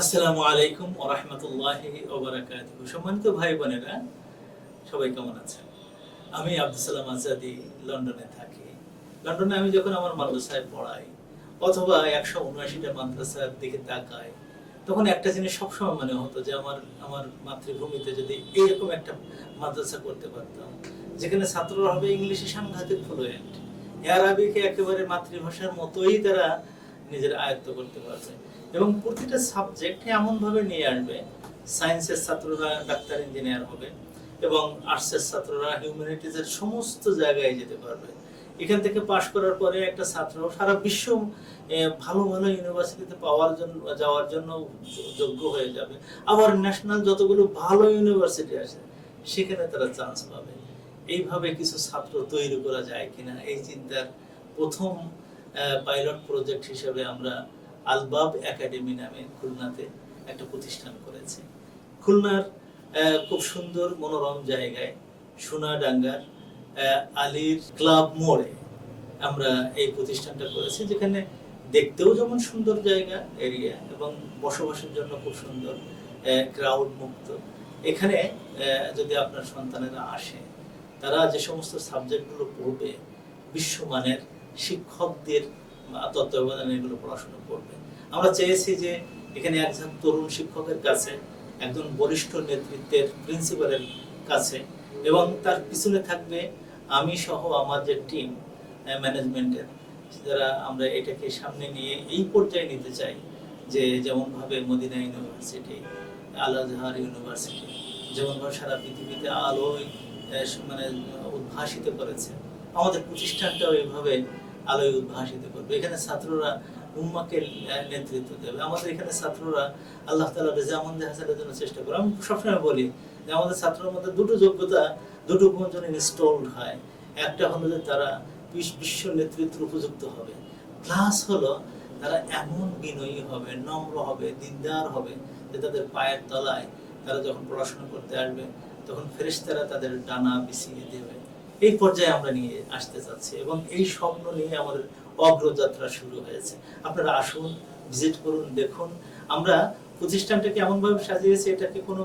আসসালামু আলাইকুম ওয়া রাহমাতুল্লাহি ওয়া বারাকাতুহু। সম্মানিত ভাই বোনেরা, সবাই কেমন আছেন? আমি আব্দুস সালাম আজাদী লন্ডনে থাকি। লন্ডনে আমি যখন আমার মাদ্রাসায় পড়াই অথবা ১৭৯টা মাদ্রাসার দিকে তাকাই, তখন একটা জিনিস সবসময় মনে হতো যে আমার আমার মাতৃভূমিতে যদি এইরকম একটা মাদ্রাসা করতে পারতাম, যেখানে ছাত্ররা হবে ইংলিশে সাংঘাতিক ফ্লুয়েন্ট, আরবিকে একেবারে মাতৃভাষার মতোই তারা নিজের আয়ত্ত করতে পারবে এবং প্রতিটা সাবজেক্ট এমনভাবে নিয়ে আসবে, সায়েন্সের ছাত্ররা ডাক্তার ইঞ্জিনিয়ার হবে এবং আর্টসের ছাত্ররা হিউম্যানিটিজের সমস্ত জায়গায় যেতে পারবে। এখান থেকে পাশ করার পরে একটা ছাত্র সারা বিশ্ব ভালো ভালো ইউনিভার্সিটিতে যাওয়ার জন্য যোগ্য হয়ে যাবে। আবার ন্যাশনাল যতগুলো ভালো ইউনিভার্সিটি আছে সেখানে তারা চান্স পাবে। এইভাবে কিছু ছাত্র তৈরি করা যায় কিনা, এই চিন্তার প্রথম পাইলট প্রজেক্ট হিসেবে আমরা আলবাব একাডেমি নামে খুলনাতে একটা প্রতিষ্ঠান করেছি। খুলনার খুব সুন্দর মনোরম জায়গায় সোনাডাঙ্গার আলীর ক্লাব মোড়ে আমরা এই প্রতিষ্ঠানটা করেছি, যেখানে দেখতেও যেমন সুন্দর জায়গা এরিয়া এবং বসবাসের জন্য খুব সুন্দর, ক্রাউড মুক্ত। এখানে যদি আপনার সন্তানেরা আসে, তারা যে সমস্ত সাবজেক্টগুলো পড়বে বিশ্বমানের শিক্ষকদের তত্ত্বাবধানে এগুলো পড়াশোনা করবে। আমরা চেয়েছি যে এখানে একজন তরুণ শিক্ষকের কাছে, একজন বরিষ্ঠ নেতৃত্বের প্রিন্সিপালের কাছে এবং তার পিছনে থাকবে আমি সহ আমার যে টিম ম্যানেজমেন্টের, যারা আমরা এটাকে সামনে নিয়ে এই পর্যায়ে নিতে চাই যে যেমনভাবে মদিনা ইউনিভার্সিটি, আল আজহার ইউনিভার্সিটি যেমনভাবে সারা পৃথিবীতে আলোয় মানে উদ্ভাসিত করেছে, আমাদের প্রতিষ্ঠানটাও এইভাবে আলোয় উদ্ভাসিত করবে। এখানে ছাত্ররা উম্মাকে নেতৃত্ব দেবে। আমাদের এখানে ছাত্ররা আল্লাহ তাআলার রেজামন্দি হাসিলের জন্য চেষ্টা করে। আমি সবসময় বলি যে আমাদের ছাত্রদের মধ্যে দুটো যোগ্যতা, দুটো গুণ যেন ইনস্টলড হয়। একটা হলো যে তারা বিশ্ব নেতৃত্বের উপযুক্ত হবে, প্লাস হলো তারা এমন বিনয়ী হবে, নম্র হবে, দিনদার হবে যে তাদের পায়ের তলায় তারা যখন পড়াশোনা করতে আসবে তখন ফেরেশতারা তাদের ডানা বিছিয়ে দেবে। এই পর্যায়ে আমরা নিয়ে আসতে চাচ্ছি এবং এই স্বপ্ন নিয়ে আমাদের অগ্রযাত্রা শুরু হয়েছে। আপনারা আসুন, ভিজিট করুন, দেখুন। আমরা প্রতিষ্ঠানটাকে এমনভাবে সাজিয়েছি, এটাকে কোনো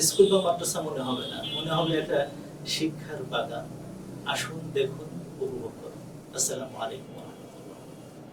স্কুল বা মাদ্রাসা মনে হবে না, মনে হবে একটা শিক্ষার বাগান। আসুন, দেখুন, উপভোগ করুন। আসসালামু আলাইকুম।